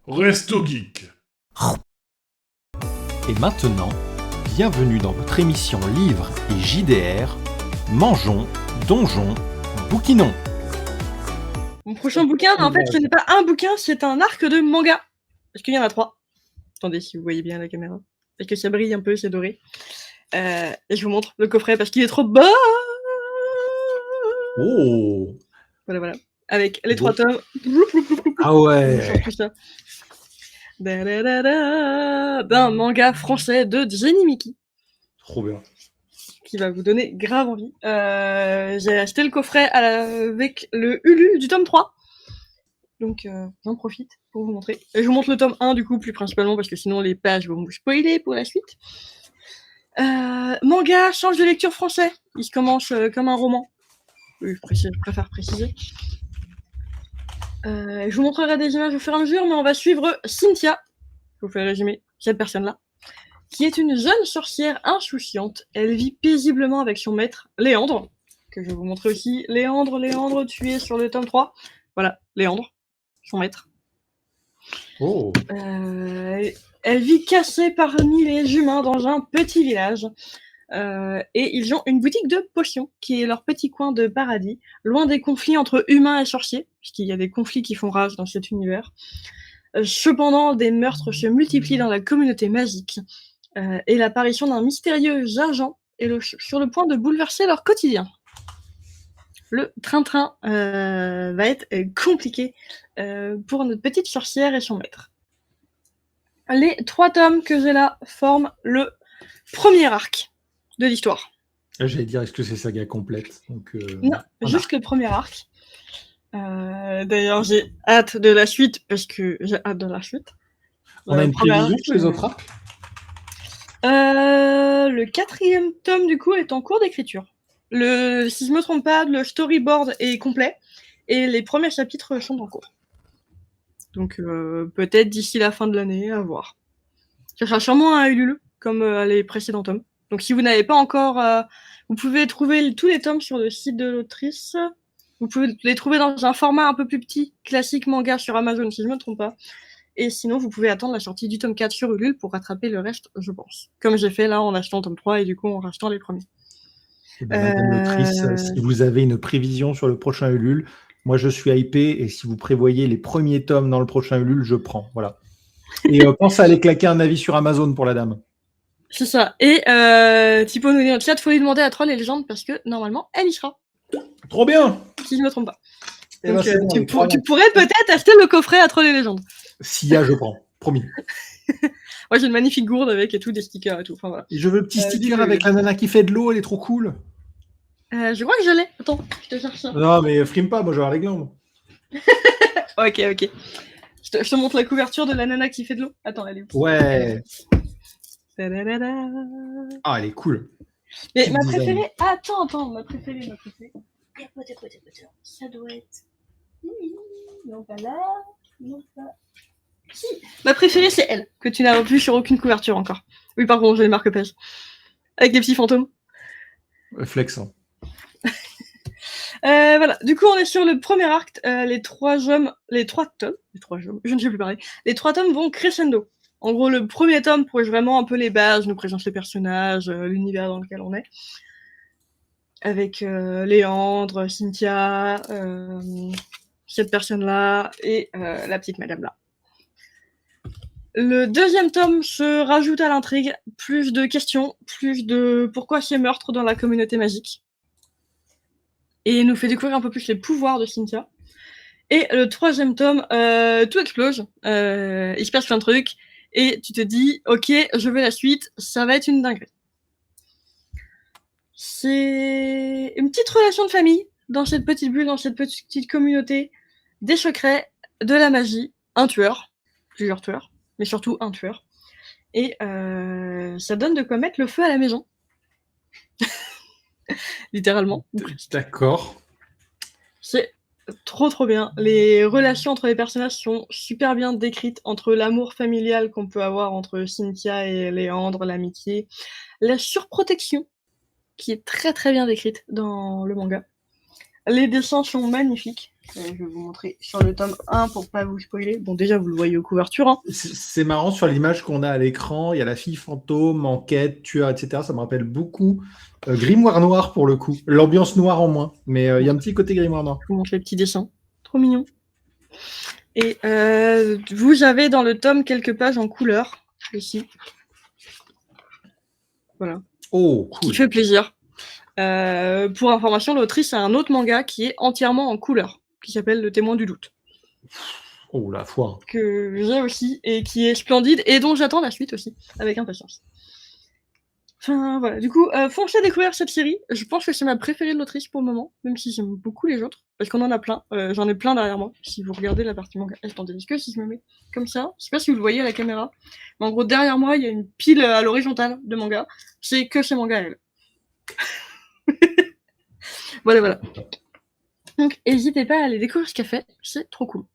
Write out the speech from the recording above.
Resto Geek. Et maintenant, bienvenue dans votre émission Livres et JDR. Mangeons, donjons, bouquinons. Mon prochain bouquin, en fait, ce n'est pas un bouquin, c'est un arc de manga. Parce qu'il y en a 3. Attendez, si vous voyez bien la caméra. Parce que ça brille un peu, c'est doré. Et je vous montre le coffret parce qu'il est trop beau. Oh! Voilà. Avec les 3 tomes. Ah ouais! Tout ça. D'un manga français de Jenny Miki. Trop bien. Qui va vous donner grave envie. J'ai acheté le coffret avec le Ulule du tome 3. Donc j'en profite pour vous montrer. Et je vous montre le tome 1 du coup plus principalement parce que sinon les pages vont vous spoiler pour la suite. Manga change de lecture français. Il se commence comme un roman. Je préfère préciser. Je vous montrerai des images au fur et à mesure, mais on va suivre Cynthia. Je vous fais résumer cette personne-là, qui est une jeune sorcière insouciante. Elle vit paisiblement avec son maître, Léandre, que je vais vous montrer aussi. Léandre, tu es sur le tome 3. Voilà, Léandre, son maître. Oh! Elle vit cachée parmi les humains dans un petit village. Et ils ont une boutique de potions, qui est leur petit coin de paradis, loin des conflits entre humains et sorciers, puisqu'il y a des conflits qui font rage dans cet univers. Cependant, des meurtres se multiplient dans la communauté magique, et l'apparition d'un mystérieux agent est sur le point de bouleverser leur quotidien. Le train-train va être compliqué pour notre petite sorcière et son maître. Les 3 tomes que j'ai là forment le premier arc de l'histoire. J'allais dire, est-ce que c'est saga complète? Donc, non, juste le premier arc. D'ailleurs, j'ai hâte de la suite parce que j'ai hâte de la suite. On a une prévision sur les autres arcs? Le 4e tome, du coup, est en cours d'écriture. Si je me trompe pas, le storyboard est complet et les premiers chapitres sont en cours. Donc, peut-être d'ici la fin de l'année, à voir. Ça sera sûrement un Ulule, comme les précédents tomes. Donc, si vous n'avez pas encore... vous pouvez trouver tous les tomes sur le site de l'autrice. Vous pouvez les trouver dans un format un peu plus petit, classique manga sur Amazon, si je me trompe pas. Et sinon, vous pouvez attendre la sortie du tome 4 sur Ulule pour rattraper le reste, je pense. Comme j'ai fait là en achetant le tome 3 et du coup en rachetant les premiers. Et ben, madame l'autrice, si vous avez une prévision sur le prochain Ulule, moi je suis hypé et si vous prévoyez les premiers tomes dans le prochain Ulule, je prends. Voilà. Et pense à aller claquer un avis sur Amazon pour la dame. C'est ça. Et Thibaut nous dit dans le chat, faut lui demander à Troll et Légende parce que normalement, elle y sera. Trop bien! Si je me trompe pas. Et donc, bon, tu pourrais peut-être acheter le coffret à Troll et Légende. S'il y a, je prends. Promis. Moi, j'ai une magnifique gourde avec et tout, des stickers et tout. Enfin, voilà. Et je veux le petit sticker avec la nana qui fait de l'eau, elle est trop cool. Je crois que je l'ai. Attends, je te cherche ça. Non, mais frime pas, moi je vais avoir les glandes. Ok. Je te montre la couverture de la nana qui fait de l'eau. Attends, elle est où? Ouais. Ta-da-da-da. Ah, elle est cool. Mais ma préférée... Attends, ma préférée. Ça doit être... Non, pas là. Non, pas... Si, ma préférée, c'est elle, que tu n'as vu sur aucune couverture encore. Oui, par contre, j'ai les marque-pages. Avec des petits fantômes. Flex. Hein. Voilà, du coup, on est sur le premier arc. Les 3 tomes, je ne sais plus parler. Les 3 tomes vont crescendo. En gros, le premier tome pose vraiment un peu les bases, nous présente les personnages, l'univers dans lequel on est. Avec Léandre, Cynthia, cette personne-là et la petite madame-là. Le 2e tome se rajoute à l'intrigue, plus de questions, plus de pourquoi ces meurtres dans la communauté magique. Et nous fait découvrir un peu plus les pouvoirs de Cynthia. Et le 3e tome, tout explose, il se passe plein de trucs, et tu te dis, ok, je veux la suite, ça va être une dinguerie. C'est une petite relation de famille, dans cette petite bulle, dans cette petite communauté, des secrets, de la magie, un tueur, plusieurs tueurs, mais surtout un tueur. Et ça donne de quoi mettre le feu à la maison. Littéralement. D'accord. C'est trop bien. Les relations entre les personnages sont super bien décrites, entre l'amour familial qu'on peut avoir entre Cynthia et Léandre, l'amitié, la surprotection, qui est très bien décrite dans le manga. Les dessins sont magnifiques. Je vais vous montrer sur le tome 1 pour pas vous spoiler. Bon, déjà, vous le voyez aux couvertures. Hein. C'est marrant, sur l'image qu'on a à l'écran, il y a la fille fantôme, enquête, tueur, etc. Ça me rappelle beaucoup Grimoire Noir pour le coup. L'ambiance noire en moins, mais il y a un petit côté Grimoire Noir. Je vous montre les petits dessins. Trop mignon. Et vous avez dans le tome quelques pages en couleur, ici. Voilà. Oh, cool. Qui fait plaisir. Pour information, l'autrice a un autre manga qui est entièrement en couleur, qui s'appelle Le Témoin du Doute. Oh, la foi. Que j'ai aussi, et qui est splendide, et dont j'attends la suite aussi, avec impatience. Enfin, voilà. Du coup, foncez découvrir cette série. Je pense que c'est ma préférée de l'autrice pour le moment, même si j'aime beaucoup les autres, parce qu'on en a plein. J'en ai plein derrière moi. Si vous regardez la partie manga, attendez, est-ce que si je me mets comme ça, je sais pas si vous le voyez à la caméra, mais en gros, derrière moi, il y a une pile à l'horizontale de mangas. C'est que ces mangas, elle. Voilà. Donc, n'hésitez pas à aller découvrir ce qu'elle fait, c'est trop cool.